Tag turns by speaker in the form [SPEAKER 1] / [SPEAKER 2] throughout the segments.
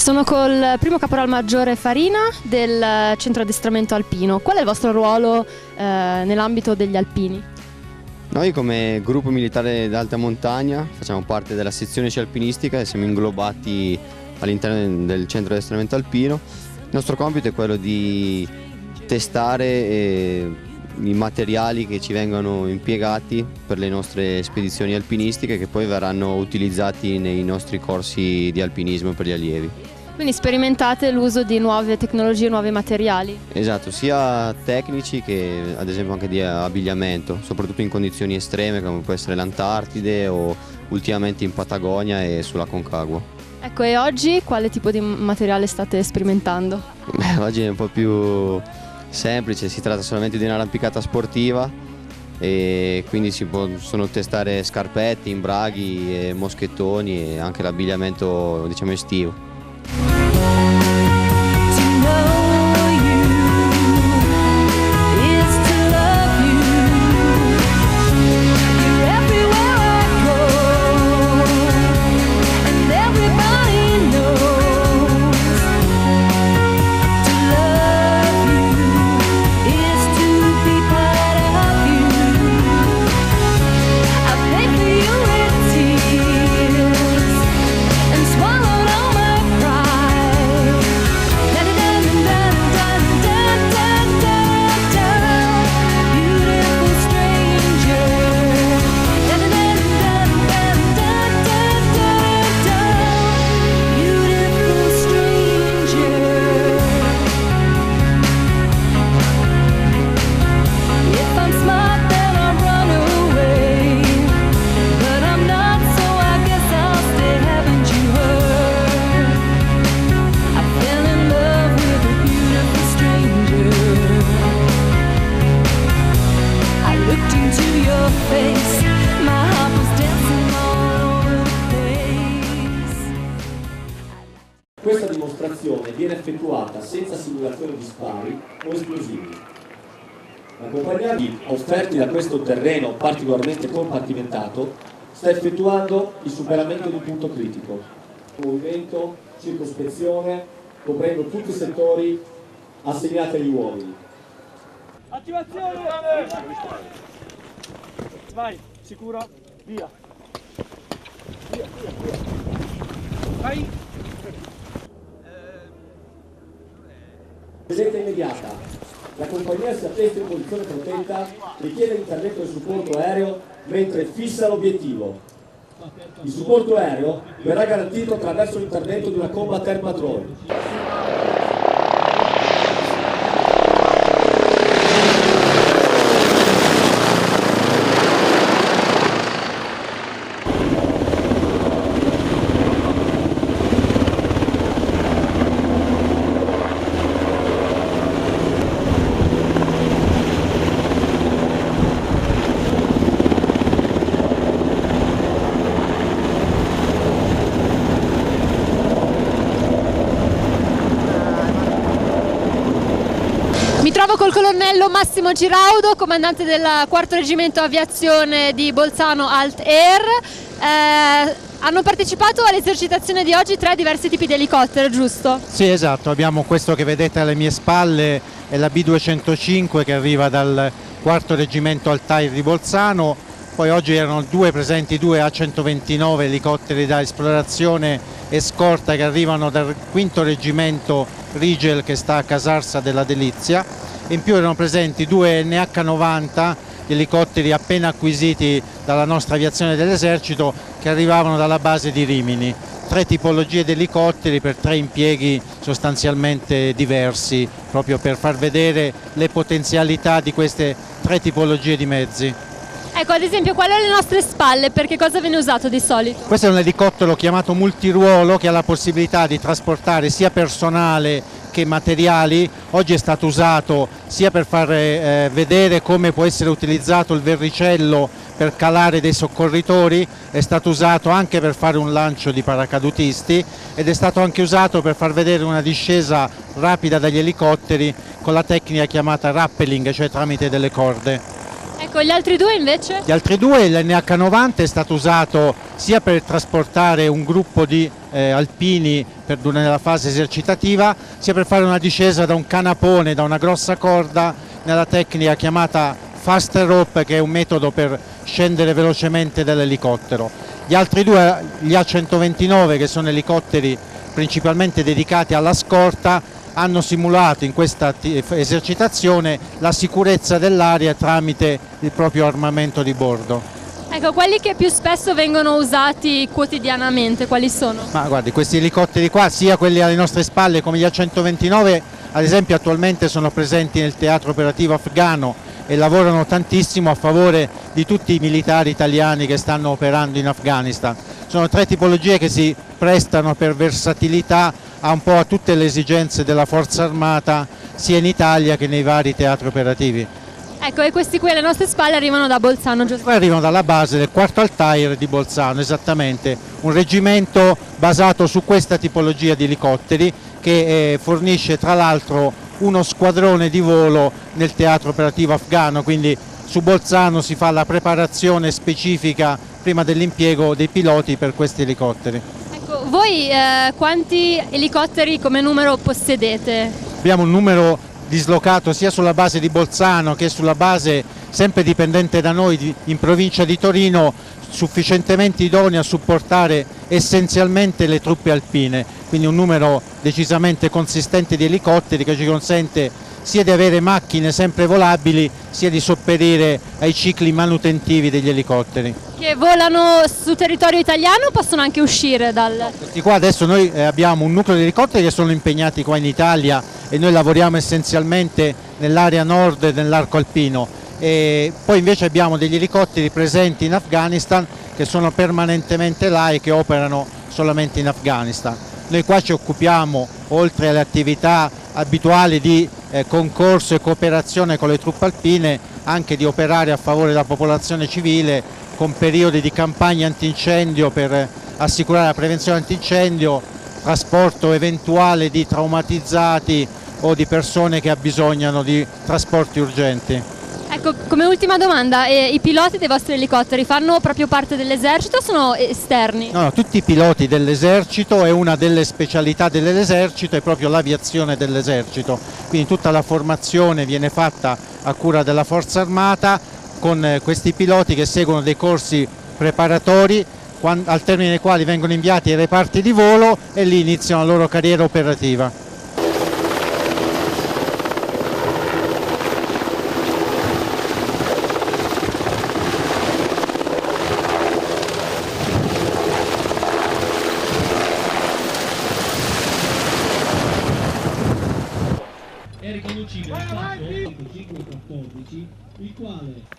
[SPEAKER 1] Sono col primo caporal maggiore Farina del centro addestramento alpino. Qual è il vostro ruolo nell'ambito degli alpini?
[SPEAKER 2] Noi come gruppo militare d'alta montagna facciamo parte della sezione sci alpinistica e siamo inglobati all'interno del centro addestramento alpino. Il nostro compito è quello di testare i materiali che ci vengono impiegati per le nostre spedizioni alpinistiche, che poi verranno utilizzati nei nostri corsi di alpinismo per gli allievi.
[SPEAKER 1] Quindi sperimentate l'uso di nuove tecnologie, nuovi materiali?
[SPEAKER 2] Esatto, sia tecnici che ad esempio anche di abbigliamento, soprattutto in condizioni estreme come può essere l'Antartide o ultimamente in Patagonia e sulla Concagua.
[SPEAKER 1] Ecco, e oggi quale tipo di materiale state sperimentando?
[SPEAKER 2] Oggi è un po' più semplice, si tratta solamente di un'arrampicata sportiva e quindi si possono testare scarpette, imbraghi, e moschettoni e anche l'abbigliamento, diciamo, estivo.
[SPEAKER 3] Questa dimostrazione viene effettuata senza simulazione di spari o esplosivi. L'accompagnante, offerti da questo terreno particolarmente compartimentato, sta effettuando il superamento di un punto critico. Movimento, circospezione, coprendo tutti i settori assegnati agli uomini.
[SPEAKER 4] Attivazione! Vai, sicuro, via. Via. Vai!
[SPEAKER 3] Presente immediata. La compagnia si attesta in posizione protetta, richiede l'intervento del supporto aereo mentre fissa l'obiettivo. Il supporto aereo verrà garantito attraverso l'intervento di una Combat Air Patrol.
[SPEAKER 1] Mi trovo col colonnello Massimo Giraudo, comandante del 4° Reggimento Aviazione di Bolzano Alt Air. Hanno partecipato all'esercitazione di oggi 3 diversi tipi di elicottero, giusto?
[SPEAKER 5] Sì, esatto, abbiamo questo che vedete alle mie spalle, è la B205 che arriva dal 4° Reggimento Alt Air di Bolzano. Poi oggi erano presenti 2 A129 elicotteri da esplorazione e scorta che arrivano dal 5° Reggimento Rigel che sta a Casarsa della Delizia. In più erano presenti 2 NH90 elicotteri appena acquisiti dalla nostra aviazione dell'esercito che arrivavano dalla base di Rimini. 3 tipologie di elicotteri per 3 impieghi sostanzialmente diversi, proprio per far vedere le potenzialità di queste 3 tipologie di mezzi.
[SPEAKER 1] Ecco, ad esempio, qual è alle nostre spalle? Per che cosa viene usato di solito?
[SPEAKER 5] Questo è un elicottero chiamato multiruolo che ha la possibilità di trasportare sia personale che materiali. Oggi è stato usato sia per far vedere come può essere utilizzato il verricello per calare dei soccorritori, è stato usato anche per fare un lancio di paracadutisti ed è stato anche usato per far vedere una discesa rapida dagli elicotteri con la tecnica chiamata rappelling, cioè tramite delle corde.
[SPEAKER 1] Ecco, gli altri due invece?
[SPEAKER 5] Gli altri due, l'NH90 è stato usato sia per trasportare un gruppo di alpini nella fase esercitativa, sia per fare una discesa da un canapone, da una grossa corda, nella tecnica chiamata fast rope, che è un metodo per scendere velocemente dall'elicottero. Gli altri due, gli A129, che sono elicotteri principalmente dedicati alla scorta, hanno simulato in questa esercitazione la sicurezza dell'aria tramite il proprio armamento di bordo.
[SPEAKER 1] Ecco, quelli che più spesso vengono usati quotidianamente, quali sono?
[SPEAKER 5] Ma guardi, questi elicotteri qua, sia quelli alle nostre spalle come gli A129, ad esempio attualmente sono presenti nel teatro operativo afghano e lavorano tantissimo a favore di tutti i militari italiani che stanno operando in Afghanistan. Sono tre tipologie che si prestano per versatilità un po' a tutte le esigenze della forza armata, sia in Italia che nei vari teatri operativi.
[SPEAKER 1] Ecco, e questi qui alle nostre spalle arrivano da Bolzano, giusto?
[SPEAKER 5] Poi arrivano dalla base del 4º Altair di Bolzano, esattamente, un reggimento basato su questa tipologia di elicotteri che fornisce tra l'altro uno squadrone di volo nel teatro operativo afghano, quindi su Bolzano si fa la preparazione specifica prima dell'impiego dei piloti per questi elicotteri.
[SPEAKER 1] Ecco, voi quanti elicotteri come numero possedete?
[SPEAKER 5] Abbiamo un numero dislocato sia sulla base di Bolzano che sulla base sempre dipendente da noi in provincia di Torino, sufficientemente idoneo a supportare essenzialmente le truppe alpine, quindi un numero decisamente consistente di elicotteri che ci consente sia di avere macchine sempre volabili sia di sopperire ai cicli manutentivi degli elicotteri.
[SPEAKER 1] Che volano su territorio italiano o possono anche uscire dal...
[SPEAKER 5] Questi qua adesso noi abbiamo un nucleo di elicotteri che sono impegnati qua in Italia e noi lavoriamo essenzialmente nell'area nord dell'arco alpino, e poi invece abbiamo degli elicotteri presenti in Afghanistan che sono permanentemente là e che operano solamente in Afghanistan. Noi qua ci occupiamo, oltre alle attività abituali di concorso e cooperazione con le truppe alpine, anche di operare a favore della popolazione civile con periodi di campagne antincendio per assicurare la prevenzione antincendio, trasporto eventuale di traumatizzati o di persone che abbisognano di trasporti urgenti.
[SPEAKER 1] Ecco, come ultima domanda, i piloti dei vostri elicotteri fanno proprio parte dell'esercito o sono esterni?
[SPEAKER 5] No, tutti i piloti dell'esercito, è una delle specialità dell'esercito, è proprio l'aviazione dell'esercito, quindi tutta la formazione viene fatta a cura della forza armata con questi piloti che seguono dei corsi preparatori al termine dei quali vengono inviati ai reparti di volo e lì iniziano la loro carriera operativa.
[SPEAKER 3] È riconducibile al fatto 5-14, il quale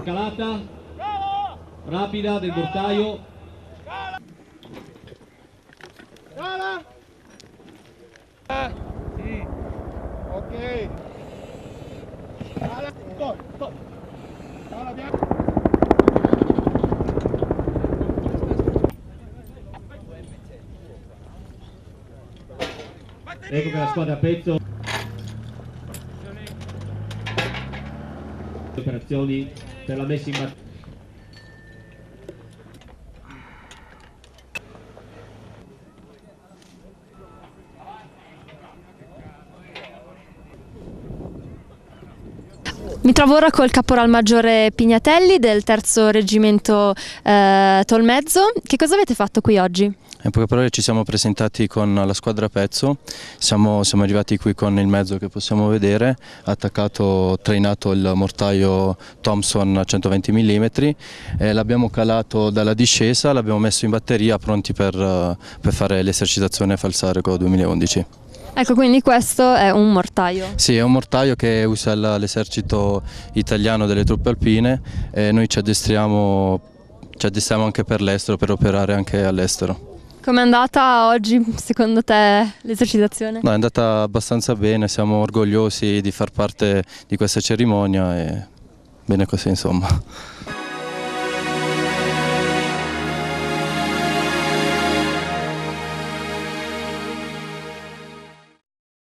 [SPEAKER 3] calata rapida del mortaio,
[SPEAKER 4] Sì. Ok. Stop.
[SPEAKER 3] ecco che la squadra a pezzo, operazioni per la messa in battaglia.
[SPEAKER 1] Mi trovo ora col caporalmaggiore Pignatelli del 3° Reggimento Tolmezzo. Che cosa avete fatto qui oggi?
[SPEAKER 6] In poche parole ci siamo presentati con la squadra a pezzo, siamo arrivati qui con il mezzo che possiamo vedere, attaccato, trainato il mortaio Thompson a 120 mm, l'abbiamo calato dalla discesa, l'abbiamo messo in batteria pronti per fare l'esercitazione Falsarico 2011.
[SPEAKER 1] Ecco, quindi questo è un mortaio?
[SPEAKER 6] Sì, è un mortaio che usa l'esercito italiano delle truppe alpine e noi ci addestriamo anche per l'estero, per operare anche all'estero.
[SPEAKER 1] Com'è andata oggi secondo te l'esercitazione?
[SPEAKER 6] No, è andata abbastanza bene, siamo orgogliosi di far parte di questa cerimonia e bene così insomma.